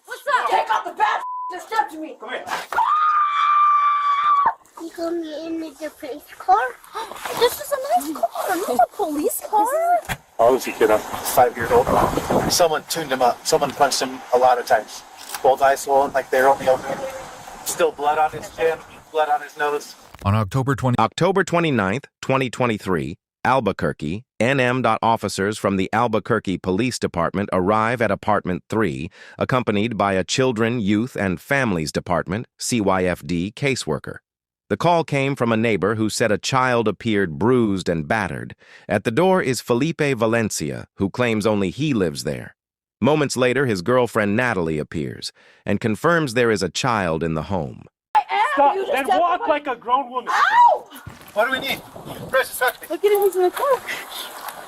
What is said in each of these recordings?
What's up? Take out the bad that stepped to me. Come here. You going in the police car? This is a nice car, not a police car. How old is he, kiddo? 5 years old. Someone tuned him up. Someone punched him a lot of times. Both eyes swollen, like they're only open. Still blood on his chin, blood on his nose. On October 29th, 2023, Albuquerque, NM. Officers from the Albuquerque Police Department arrive at Apartment 3, accompanied by a Children, Youth, and Families Department, CYFD, caseworker. The call came from a neighbor who said a child appeared bruised and battered. At the door is Felipe Valencia, who claims only he lives there. Moments later, his girlfriend Natalie appears and confirms there is a child in the home. Stop, then walk like a grown woman. Ow! What do we need? Precious, Look at him, he's in the car.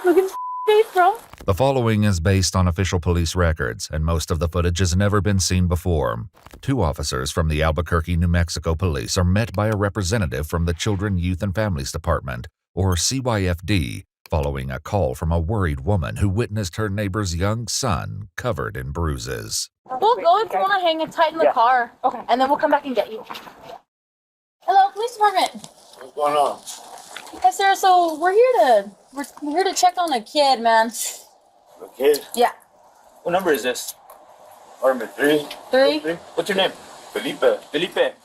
Look at his face, bro. The following is based on official police records, and most of the footage has never been seen before. 2 officers from the Albuquerque, New Mexico police are met by a representative from the Children, Youth, and Families Department, or CYFD, following a call from a worried woman who witnessed her neighbor's young son covered in bruises. We'll go if you want to hang it tight in the car. Okay. And then we'll come back and get you. Hello, police department. What's going on? Hey, Sarah, so we're here to check on a kid, man. A kid? Yeah. What number is this? Apartment 3. 3? What's your name? Felipe. Felipe.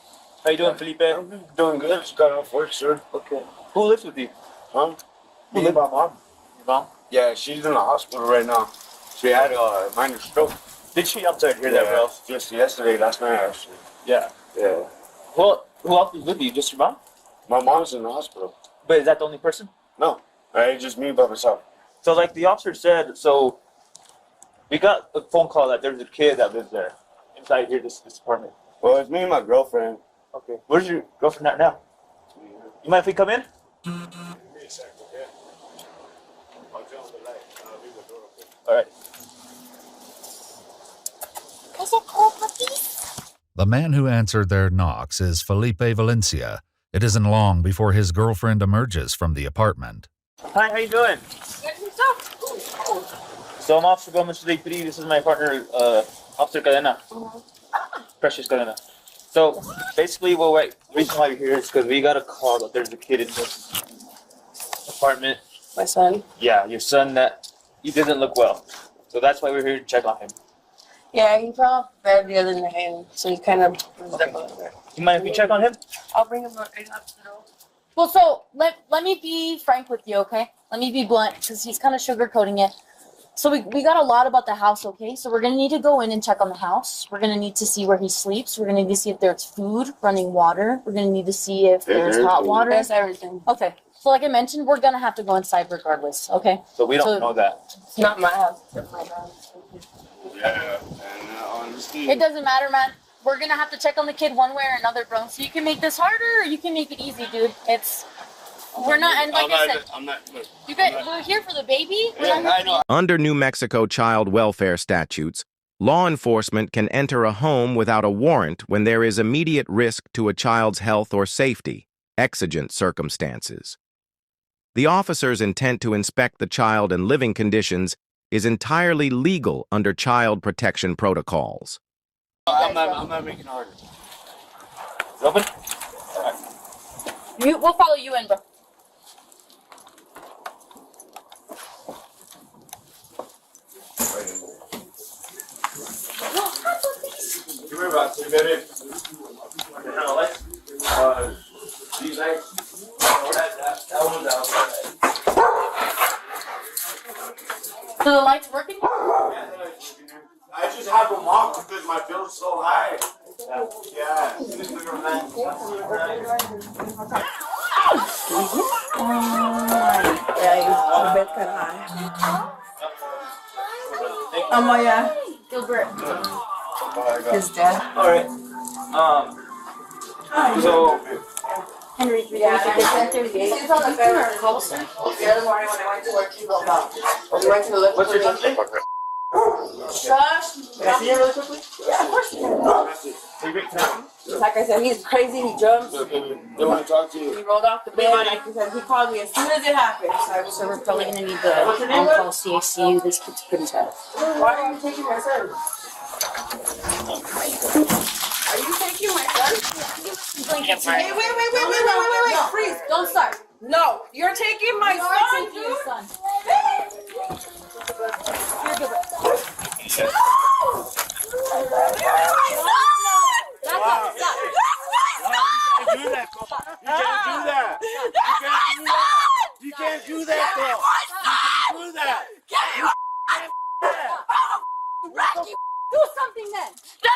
How you doing, Felipe? I'm doing good. Just got off work, sir. Okay. Who lives with you? Huh? Me and my mom. Your mom? Yeah, she's in the hospital right now. She had a minor stroke. Did she? I'm sorry to hear that, bro. Just yesterday, last night, actually. Yeah. Yeah. Well, who else is with you? Just your mom? My mom's in the hospital. But is that the only person? No. Right, just me by myself. So like the officer said, so we got a phone call that there's a kid that lives there inside here, this apartment. Well, it's me and my girlfriend. Okay. Where's your girlfriend at now? You mind if we come in? All right. Is it cold puppies? The man who answered their knocks is Felipe Valencia. It isn't long before his girlfriend emerges from the apartment. Hi, how you doing? So I'm Officer Gomez Today PD. This is my partner, Officer Cadena. Precious Cadena. So basically, the reason why you're here is because we got a call that there's a kid in this apartment. My son. Yeah, your son that he doesn't look well. So that's why we're here to check on him. Yeah, he fell off the bed the other night, so he kind of bruised up a little bit. You mind if we check on him? I'll bring him right up to the door. Well, so let me be frank with you, okay? Let me be blunt, because he's kind of sugarcoating it. So we got a lot about the house, okay? So we're going to need to go in and check on the house. We're going to need to see where he sleeps. We're going to need to see if there's food, running water. We're going to need to see if there's hot water. That's everything. Okay. So like I mentioned, we're going to have to go inside regardless, okay? So we don't know that. It's not my house. It's my house. Yeah, and honestly... It doesn't matter, man. We're going to have to check on the kid one way or another, bro. So you can make this harder or you can make it easy, dude. We're not, and like I said, we're here for the baby. I know. Under New Mexico child welfare statutes, law enforcement can enter a home without a warrant when there is immediate risk to a child's health or safety, exigent circumstances. The officer's intent to inspect the child and living conditions is entirely legal under child protection protocols. I'm not making it harder. Open? We'll follow you in, bro. Come here, boss. You got it. These lights. That one's outside. So the light's working? I just have them off because my bill's so high. Yeah. Yeah, the bed's kind of high. Yeah. Gilbert. His dad. All right. So Henry, Yeah, he's on the bed or closer. The other morning when I went to work, he woke up. We went to the lift. what's your son's name? Josh. Can I see him really quickly? Yeah, of course you can. Can Like I said, he's crazy. He jumps. They want to talk to you. He rolled off the bed. Like I said, he called me as soon as it happened. So we're probably going to need the on-call CACU. This kid's pretty tough. Why are you taking my son? Wait. Freeze. Don't start. No, you're taking my son, Taking your dude. son. Here, give it. Back up, stop. You can't do that. You can't do that, though. You can't do that. Rocky, do something then. Do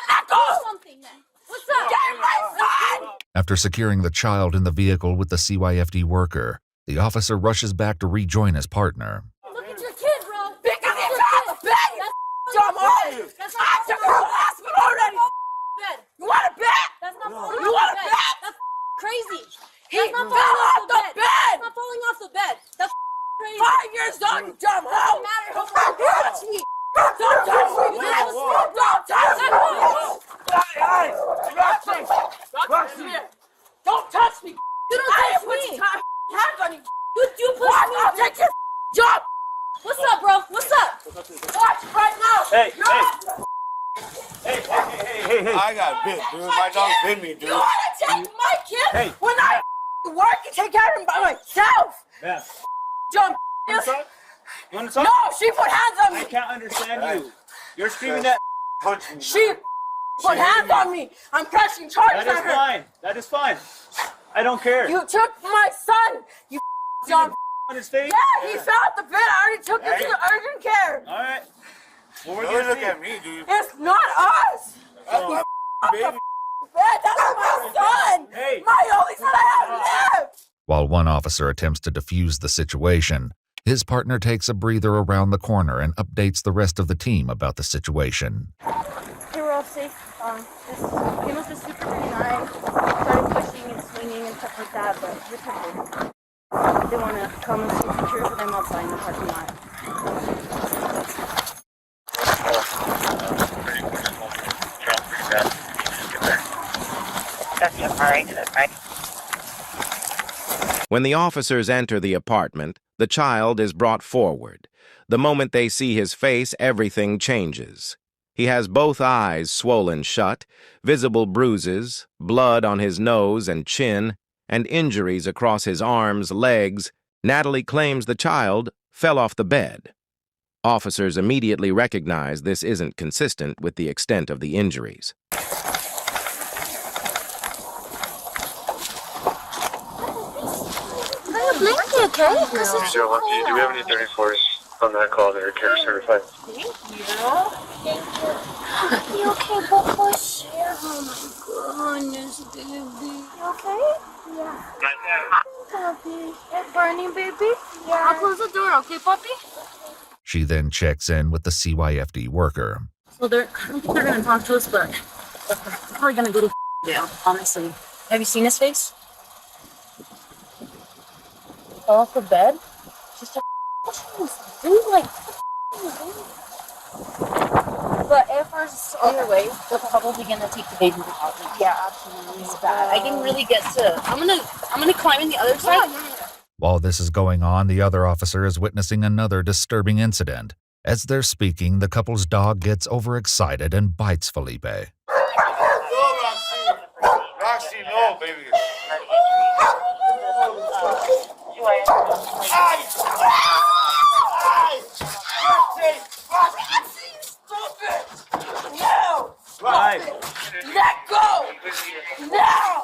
something then. What's up? Get my son! After securing the child in the vehicle with the CYFD worker, the officer rushes back to rejoin his partner. Look at your kid, bro. Because he fell off the bed, you dumb hoe! I took her to the hospital already! Bed. You want a bet? That's not falling You off want the a bed. bet? That's crazy. He That's not fell falling off the That's bed! not falling off the bed. That's crazy. 5 years old, you dumb hoe! Doesn't matter. Don't touch me! Don't touch me! Don't touch me! Don't touch me! You don't I touch put me. your hands on you! You push Watch, me. I'll take your job! What's up, bro? What's up? Watch right now! Hey, hey. I got bit, dude. My dog bit me, dude. You wanna take my kid Hey. when I work and take care of him by myself? Man, Dumb. you want to talk? No, she put hands on I me. can't understand you. You're screaming that. Punch me. She put hands on me. I'm pressing charges That is on her. fine. That is fine. I don't care. You took my son. You dumb. On his face? Yeah, he fell off the bed. I already took him to the urgent care. All right. Well, we're Don't gonna look see. at me, dude. It's not us. Oh, Baby. Bed. That's my son. Hey. My only son I have left. While one officer attempts to defuse the situation, his partner takes a breather around the corner and updates the rest of the team about the situation. They were all safe. This came up to Super 39, started pushing and swinging and stuff like that, but we're covered. They want to come and secure for them outside in the parking lot. When the officers enter the apartment, the child is brought forward. The moment they see his face, everything changes. He has both eyes swollen shut, visible bruises, blood on his nose and chin, and injuries across his arms, legs. Natalie claims the child fell off the bed. Officers immediately recognize this isn't consistent with the extent of the injuries. Blanket, okay? Do we have any 34s on that call that are care certified? You okay, Bubbles? Oh my goodness, baby. You okay? Yeah. Puppy. Hey, Barney, baby? Yeah. I'll close the door, okay, puppy? She then checks in with the CYFD worker. So I don't think they're gonna talk to us, but they're probably gonna go to jail, honestly. Have you seen his face? Fell off the bed? Just a dude, like. But if we're on their way, they're probably gonna take the baby to the hospital. Yeah, absolutely. It's bad. I didn't really get to. I'm gonna climb in the other side. While this is going on, the other officer is witnessing another disturbing incident. As they're speaking, the couple's dog gets overexcited and bites Felipe. No, Roxy. Roxy, no, baby. Right. Let go! Now!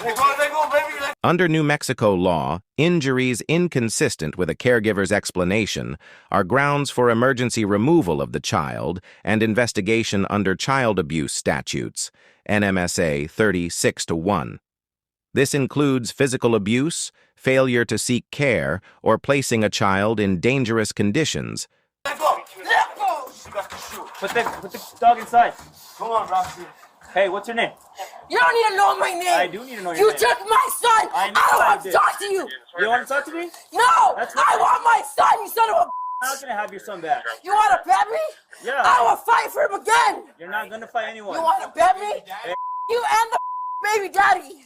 Let go, baby. Under New Mexico law, injuries inconsistent with a caregiver's explanation are grounds for emergency removal of the child and investigation under child abuse statutes, NMSA 36-1. This includes physical abuse, failure to seek care, or placing a child in dangerous conditions. Let go. Let go. She got the shoe. Put the dog inside. Come on, Roxy. Hey, what's your name? You don't need to know my name! I do need to know your You name. took my son! I know don't I want to did. talk to you! You want to talk to me? No! That's I right. want my son, you son of a... I'm not gonna have your son back. You want to bet me? Yeah. I will fight for him again! You're not gonna fight anyone. You want to bet me? You and the baby daddy!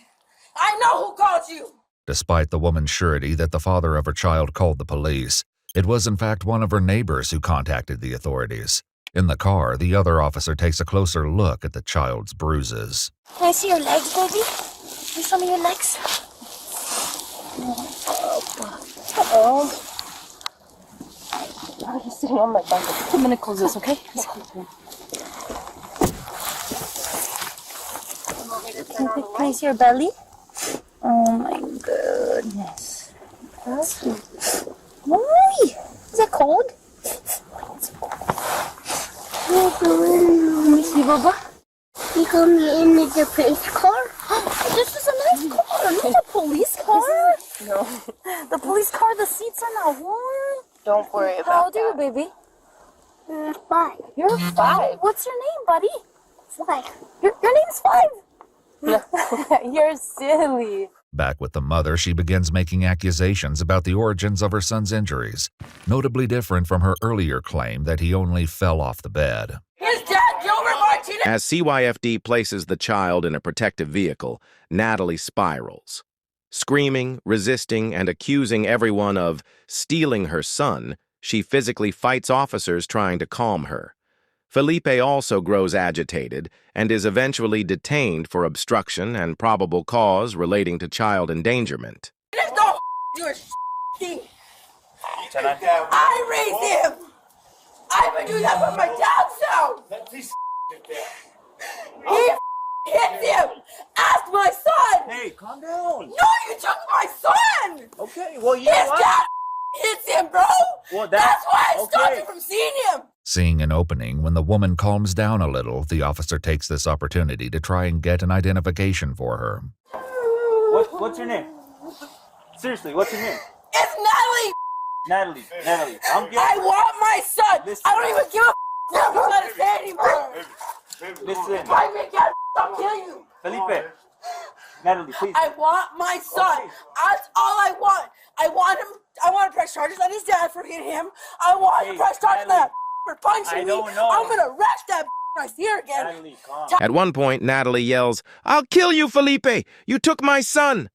I know who called you! Despite the woman's surety that the father of her child called the police, it was in fact one of her neighbors who contacted the authorities. In the car, the other officer takes a closer look at the child's bruises. Can I see your legs, baby? you show me your legs? Oh, he's sitting on my blanket. I'm gonna close this, okay? Can I see your belly? Oh my goodness. Why? Is it cold? Let me see, Baba. You got me in the police car? This is a nice car, not a police car. No. The police car, the seats are not warm. Don't worry about How old are you, baby? 5. You're 5. What's your name, buddy? 5. Your name's 5. You're silly. Back with the mother, she begins making accusations about the origins of her son's injuries, notably different from her earlier claim that he only fell off the bed. His dad, Gilbert Martinez. As CYFD places the child in a protective vehicle, Natalie spirals. Screaming, resisting, and accusing everyone of stealing her son, she physically fights officers trying to calm her. Felipe also grows agitated and is eventually detained for obstruction and probable cause relating to child endangerment. There's no your thing. I raised him. I've been doing that from my dad's house. He hits him. Ask my son. Hey, calm down. No, you took my son. Okay, well, you His know what? dad hits him, bro. Well, That's why I stopped okay. you from seeing him. Seeing an opening when the woman calms down a little, the officer takes this opportunity to try and get an identification for her. What's your name? Seriously, what's your name? It's Natalie. Natalie. I want my son. Listen. I don't even give a what you gotta say anymore. Listen. I make that I'll kill you. Felipe. Natalie, please. I want my son. Okay. That's all I want. I want him. I want to press charges on his dad for hitting him. I want to Hey, press charges on that Natalie. for punching I me. don't know. I'm gonna arrest that when I see her again. Natalie, calm. At one point, Natalie yells, "I'll kill you, Felipe! You took my son!"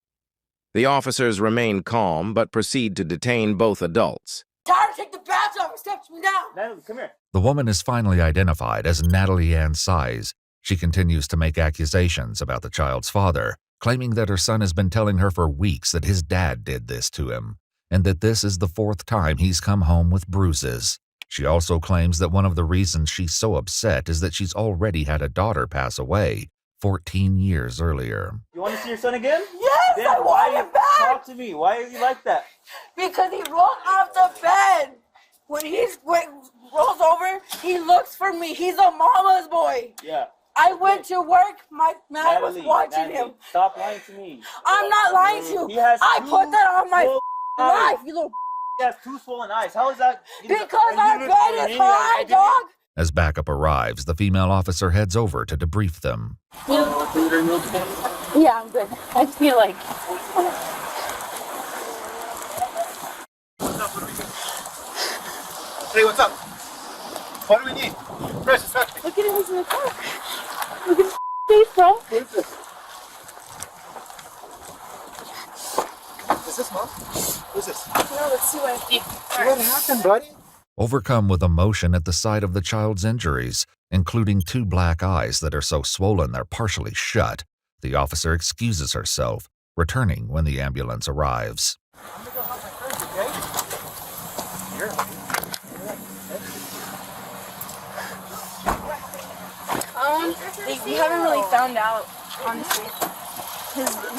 The officers remain calm but proceed to detain both adults. Tyler, take the badge off and steps me down. Natalie, come here. The woman is finally identified as Natalie Ann Size. She continues to make accusations about the child's father, claiming that her son has been telling her for weeks that his dad did this to him, and that this is the 4th time he's come home with bruises. She also claims that one of the reasons she's so upset is that she's already had a daughter pass away 14 years earlier. You want to see your son again? Yes, Then I want him back. Talk to me. Why are you like that? Because he rolled off the bed. When he rolls over, he looks for me. He's a mama's boy. Yeah. I went to work. My man was watching him. Stop lying to me. I'm not lying to you. He has I put that on my swollen life, eyes. you little. He has 2 swollen eyes. How is that? Because our bed is high, dog. As backup arrives, the female officer heads over to debrief them. Yeah, I'm good. I feel like. Hey, what's up? What do we need? Precious, touch me. Look at him, he's in the car. Look at his face, bro. What is this? Is this mom? What is this? No, let's see what I think. What happened, buddy? Overcome with emotion at the sight of the child's injuries, including 2 black eyes that are so swollen they're partially shut, the officer excuses herself, returning when the ambulance arrives. I'm gonna go help my friends, okay? Here. We haven't really found out, honestly.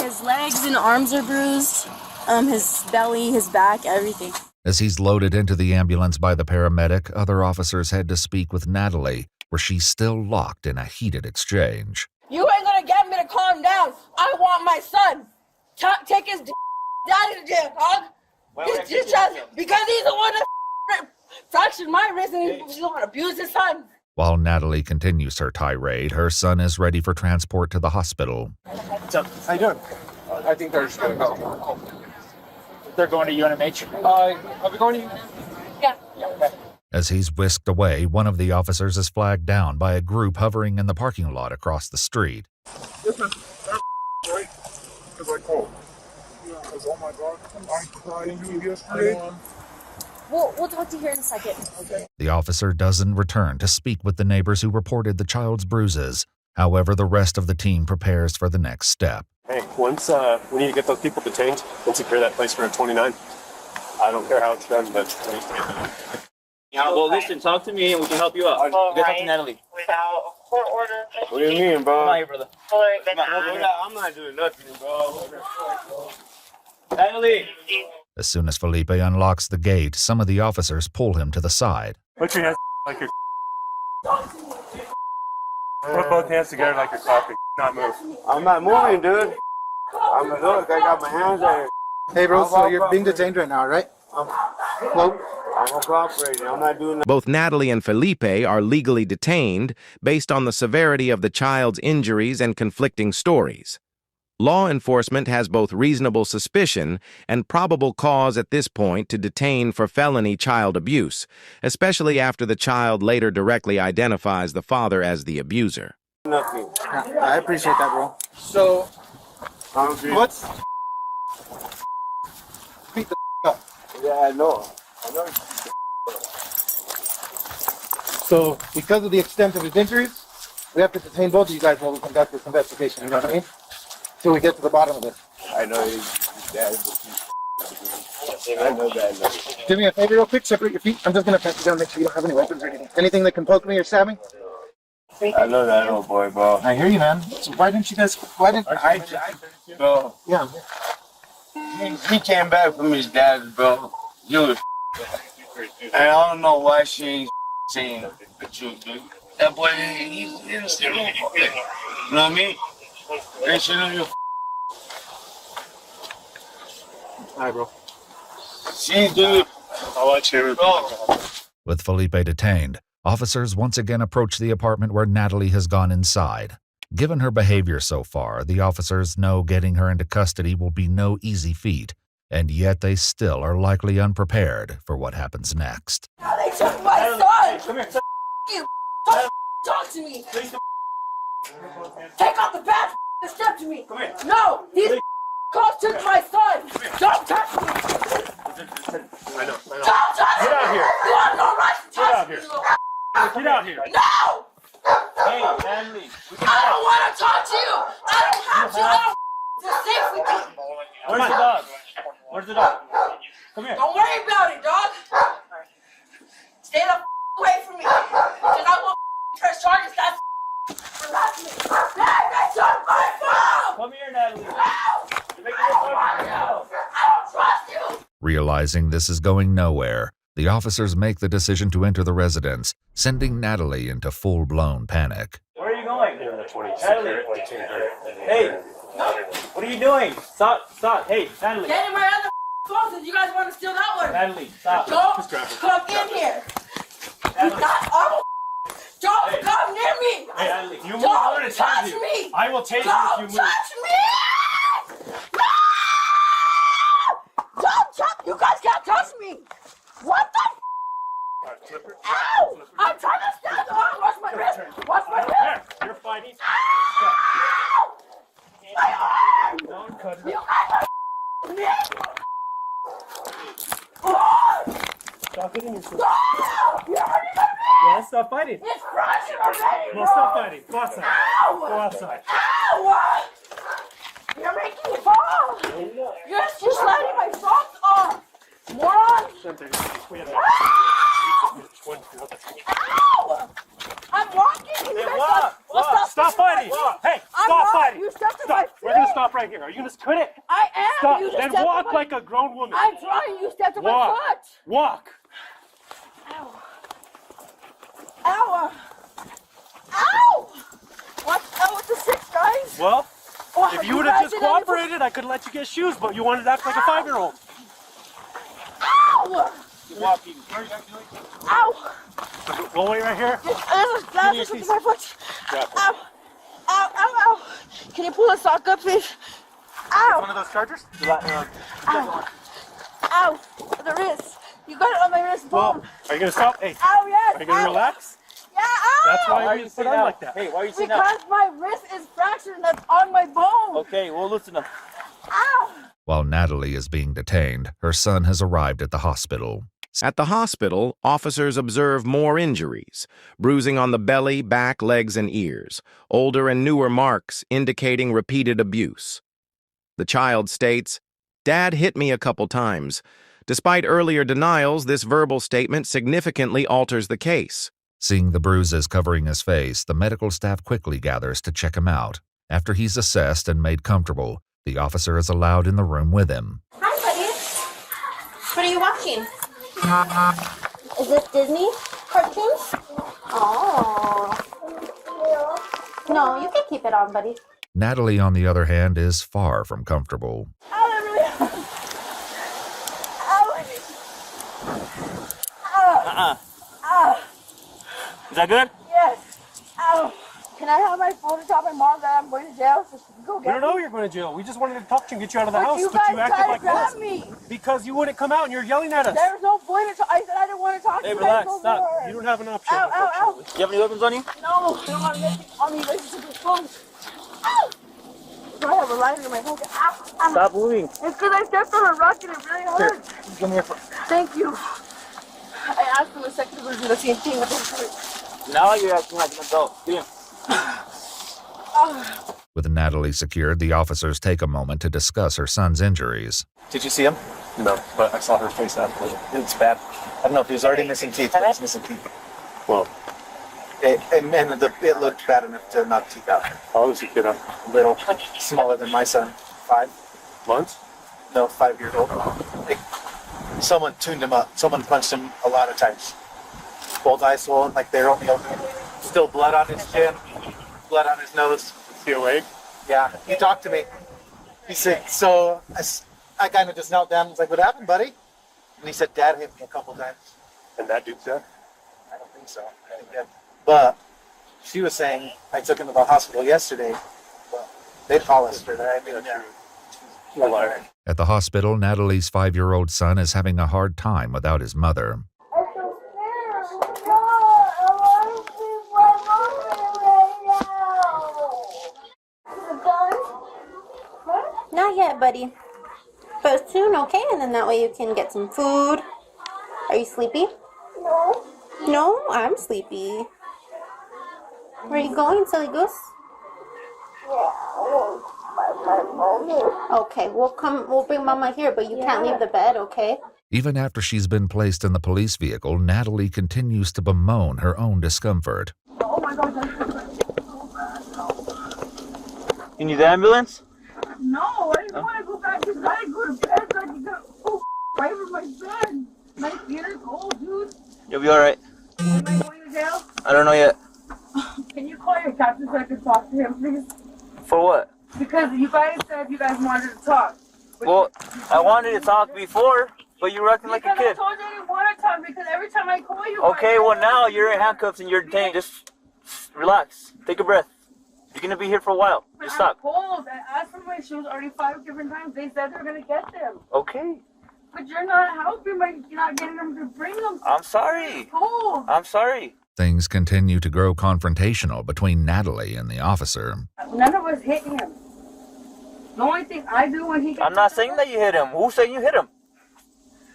His legs and arms are bruised. His belly, his back, everything. As he's loaded into the ambulance by the paramedic, other officers head to speak with Natalie, where she's still locked in a heated exchange. You ain't gonna get me to calm down. I want my son. Take his daddy to jail, dog. Because he's the one that fractured my wrist and he's the one that abused his son. While Natalie continues her tirade, her son is ready for transport to the hospital. How you doing? I think they're just gonna go. They're going to UNMH. Are we going to? Yeah. As he's whisked away, one of the officers is flagged down by a group hovering in the parking lot across the street. Listen, that's right. Because I called. Because, oh my God, I cried to you yesterday. We'll talk to you here in a second. Okay. The officer doesn't return to speak with the neighbors who reported the child's bruises. However, the rest of the team prepares for the next step. Hey, once we need to get those people detained and secure that place for a 29. I don't care how it's done, but we need to get them. Yeah, well, listen, talk to me and we can help you out. All Get talk to Natalie. Without court order. What do you mean, bro? Come on here, brother. I'm not doing nothing, bro. Natalie! As soon as Felipe unlocks the gate, some of the officers pull him to the side. Put your hands like you're. Put both hands together like you're talking. Not move. I'm not moving, dude. I'm a look. I got my hands there. Hey, bro, so you're being detained right now, right? Well, I'm cooperating. I'm not doing that. Both Natalie and Felipe are legally detained based on the severity of the child's injuries and conflicting stories. Law enforcement has both reasonable suspicion and probable cause at this point to detain for felony child abuse, especially after the child later directly identifies the father as the abuser. Nothing. I appreciate that, bro. So, What's... Beat the up. yeah, I know. So, because of the extent of his injuries, we have to detain both of you guys while we conduct this investigation, you know what I mean? Till we get to the bottom of this. I know his dad. I know that. Do me a favor real quick, separate your feet. I'm just gonna pat you down, make sure you don't have any weapons or anything. Anything that can poke me or stab me? I know that old boy, bro. I hear you, man. So why didn't you guys, Bro, yeah. he came back from his dad, bro. He was. And I don't know why she ain't saying the truth, dude. That boy, he's innocent. You know what I mean? They should know you. Hi, bro. She's doing. I'll let you. With Felipe detained, officers once again approach the apartment where Natalie has gone inside. Given her behavior so far, the officers know getting her into custody will be no easy feat, and yet they still are likely unprepared for what happens next. Now they took my son! Come here. You don't talk to me! Take off the badge and step to me! Come here. No! These cops took my son! Don't touch me! I know. Don't touch me! Get out here. You have no right to touch out me! here. Get out here. No! Hey, Natalie. I don't want to talk to you! I don't have to! I don't feel safe with you! Where's the dog? Where's the dog? Come here. Don't worry about it, dog! Stay the away from me! Because I will press charges. That's harassment! Hey, that's not my fault! Come here, Natalie. You're making I don't want you! I don't trust you! Realizing this is going nowhere, the officers make the decision to enter the residence, sending Natalie into full-blown panic. Where are you going? Natalie. Hey, what are you doing? Stop. Hey, Natalie. Get in my other phone if you guys want to steal that one! Natalie, stop. Don't come in here! You got all Don't come near me! Hey, Natalie. You move, Don't I'm gonna touch tase you. me! I will tase you Don't if you move. touch me! No! Don't touch! You guys can't touch me! What the? Ow! I'm trying to stand on. Watch my wrist. Watch my wrist. You're fighting. Ow! My arm! Don't cut it. You guys are me! Oh! Stop hitting yourself. No! You're hurting my wrist! Yeah, stop fighting. It's crushing already, bro! No, stop fighting. Go outside. Ow! Go outside. Ow! You're making me fall! You're just letting my socks off! Moron! Ow! I'm walking! You guys Stop fighting! Hey, I'm stop not. fighting! You stepped to my Stop! We're gonna stop right here. Are you gonna quit it? I am! Stop! You just Then stepped walk to my... like a grown woman. I'm trying! You stepped to my Walk. foot! Walk! Ow! Ow! Ow! What's the six, guys? Well, Oh, if you would have guys just did anything- cooperated, I could let you get shoes, but you wanted to act like a 5-year-old. Ow! Walking. Ow! We'll wait right here. There's a glass or something to my foot. Grab it. Ow! Ow! Ow! Ow! Can you pull the sock up, please? Ow! One of those chargers? Ow! Ow! The wrist. You got it on my wrist Well, bone. are you gonna stop? Hey, Ow! Yes. are you gonna Ow. relax? Yeah! Ow! That's why Why are you you sit sitting on out? like that. Hey, why are you sitting out? Because my wrist is fractured and that's on my bone. Okay, well, listen up. Ow! While Natalie is being detained, her son has arrived at the hospital. At the hospital, officers observe more injuries, bruising on the belly, back, legs, and ears, older and newer marks indicating repeated abuse. The child states, "Dad hit me a couple times." Despite earlier denials, this verbal statement significantly alters the case. Seeing the bruises covering his face, the medical staff quickly gathers to check him out. After he's assessed and made comfortable, the officer is allowed in the room with him. Hi, buddy. What are you watching? Is this Disney cartoons? Oh. No, you can keep it on, buddy. Natalie, on the other hand, is far from comfortable. Is that good? Yes. Ow. Can I have my phone to tell my mom that I'm going to jail so she can go We get don't know me? you're going to jail. We just wanted to talk to you and get you out of the But house, you but you guys acted tried to like grab this. me. Because you wouldn't come out and you're yelling at us. There was no point in I said I didn't want to talk to Hey, you relax, guys no stop. more. You don't have an option. Ow, ow, ow. You have any weapons on you? No, I don't have anything on me. Let's just the phone. Ow. Do I have a lighter in my pocket? Ow, ow. Stop moving. It's because I stepped on a rock and it really hurt. Come here. Thank you. I asked him a second to do the same thing. But it hurt. Now you're acting like an adult. Get him. With Natalie secured, the officers take a moment to discuss her son's injuries. Did you see him? No, but I saw her face afterwards. It's bad. I don't know if he was already missing teeth, but he's missing teeth. Well, It looked bad enough to knock teeth out. how old is the kid? Little, smaller than my son. 5? Months? No, 5 years old. Like, someone tuned him up. Someone punched him a lot of times. Both eyes swollen, like they're only open. Still blood on his chin, blood on his nose. Is he awake? Yeah, he talked to me. He said, so I kind of just knelt down and was like, "What happened, buddy?" And he said, "Dad hit me a couple times." And that dude's dead? I don't think so. I think that, but she was saying, I took him to the hospital yesterday. Well, they'd call us for that. I mean, yeah. You're a liar. At the hospital, Natalie's 5-year-old son is having a hard time without his mother. Not yet, buddy. But soon, okay? And then that way you can get some food. Are you sleepy? No. No? I'm sleepy. Where are you going, silly goose? Okay, we'll bring Mama here, but you can't leave the bed, okay? Even after she's been placed in the police vehicle, Natalie continues to bemoan her own discomfort. Oh my God. You need the ambulance? No, I didn't want to go back to bed. I go to bed so I can get right from my bed. My feet are cold, dude. You'll be alright. Am I going to jail? I don't know yet. Can you call your captain so I can talk to him, please? For what? Because you guys said you guys wanted to talk. Well, I wanted to talk before, but you were acting like a Because I kid. told you I didn't want to talk because every time I call you... Okay, well now you're in handcuffs and you're detained. Just relax. Take a breath. You're gonna be here for a while. But Just I'm stop. cold. I asked for my shoes already 5 different times. They said they're going to get them. Okay. But you're not helping by not getting them to bring them. I'm sorry. It's cold. I'm sorry. Things continue to grow confrontational between Natalie and the officer. None of us hit him. The only thing I do when he gets... I'm not saying that you hit him. Who's saying you hit him?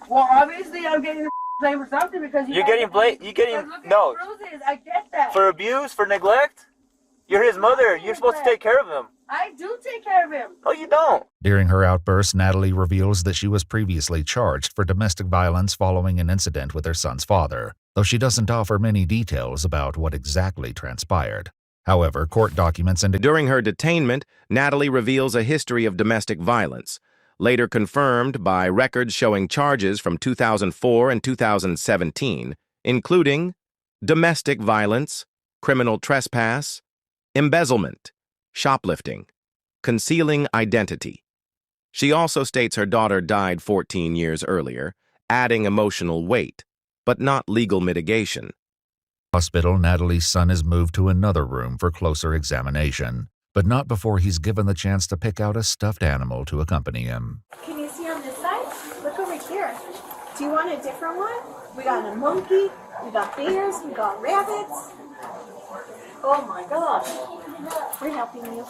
Well, obviously I'm getting blamed for something because You're getting blamed. You're getting no. Bruises. I get that. For abuse, for neglect. You're his mother. You're supposed to take care of him. I do take care of him. No, you don't. During her outburst, Natalie reveals that she was previously charged for domestic violence following an incident with her son's father, though she doesn't offer many details about what exactly transpired. However, court documents indicate During her detainment, Natalie reveals a history of domestic violence, later confirmed by records showing charges from 2004 and 2017, including domestic violence, criminal trespass, embezzlement, shoplifting, concealing identity. She also states her daughter died 14 years earlier, adding emotional weight, but not legal mitigation. hospital, Natalie's son is moved to another room for closer examination, but not before he's given the chance to pick out a stuffed animal to accompany him. Can you see on this side? Look over here. Do you want a different one? We got a monkey, we got bears, we got rabbits. Oh my gosh. We're helping you.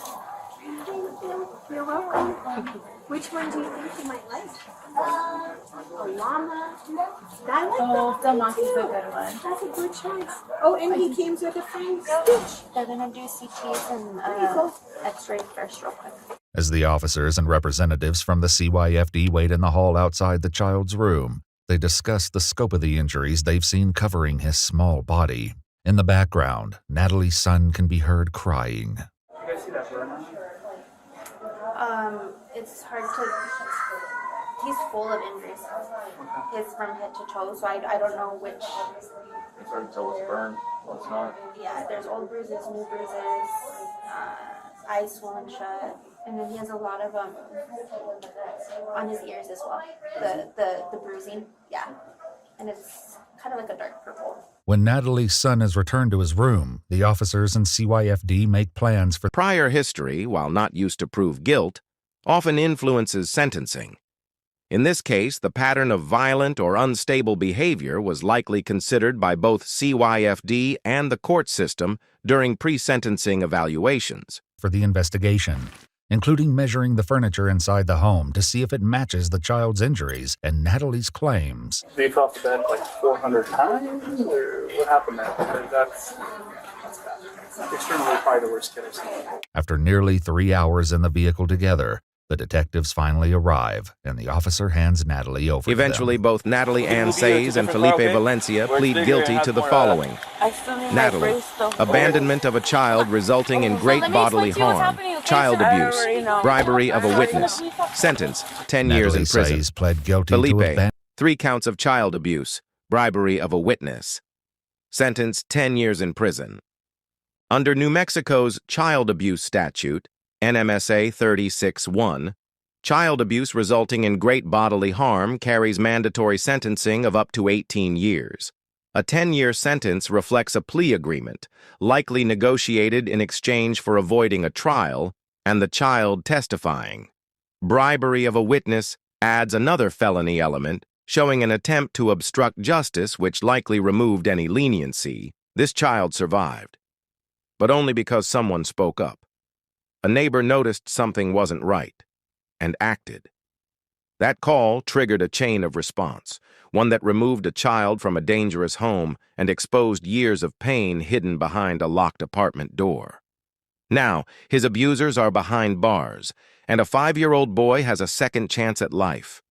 Thank you. You're welcome. Which one do you think you might like? A llama? That one? Oh, the monkey's a good one. That's a good choice. Oh, and he came with a fine stitch. They're gonna do CTs and X-ray first real quick. As the officers and representatives from the CYFD wait in the hall outside the child's room, they discuss the scope of the injuries they've seen covering his small body. In the background, Natalie's son can be heard crying. You guys see that burn? It's hard to. He's full of injuries. He's from head to toe, so I don't know which. It's hard to tell what's burned, what's not. Yeah, there's old bruises, new bruises, eyes swollen shut, and then he has a lot of on his ears as well. The bruising, yeah, and it's kind of like a dark purple. When Natalie's son is returned to his room, the officers and CYFD make plans for. Prior history, while not used to prove guilt, often influences sentencing. In this case, the pattern of violent or unstable behavior was likely considered by both CYFD and the court system during pre-sentencing evaluations. For the investigation, including measuring the furniture inside the home to see if it matches the child's injuries and Natalie's claims. They fell off the bed like 400 times, or what happened there? Because that's extremely probably the worst kid I've seen. After nearly 3 hours in the vehicle together, the detectives finally arrive, and the officer hands Natalie over Eventually, to them. both Natalie Ann Says and Felipe Valencia plead guilty to the following. Natalie, abandonment of a child resulting in great bodily harm, child abuse, bribery of a witness, sentence 10 years in prison. Says pled guilty to Felipe, 3 counts of child abuse, bribery of a witness, sentence 10 years in prison. Under New Mexico's child abuse statute, NMSA 36-1, child abuse resulting in great bodily harm carries mandatory sentencing of up to 18 years. A 10-year sentence reflects a plea agreement, likely negotiated in exchange for avoiding a trial and the child testifying. Bribery of a witness adds another felony element, showing an attempt to obstruct justice which likely removed any leniency. This child survived, but only because someone spoke up. A neighbor noticed something wasn't right and acted. That call triggered a chain of response, one that removed a child from a dangerous home and exposed years of pain hidden behind a locked apartment door. Now, his abusers are behind bars, and a 5-year-old boy has a second chance at life.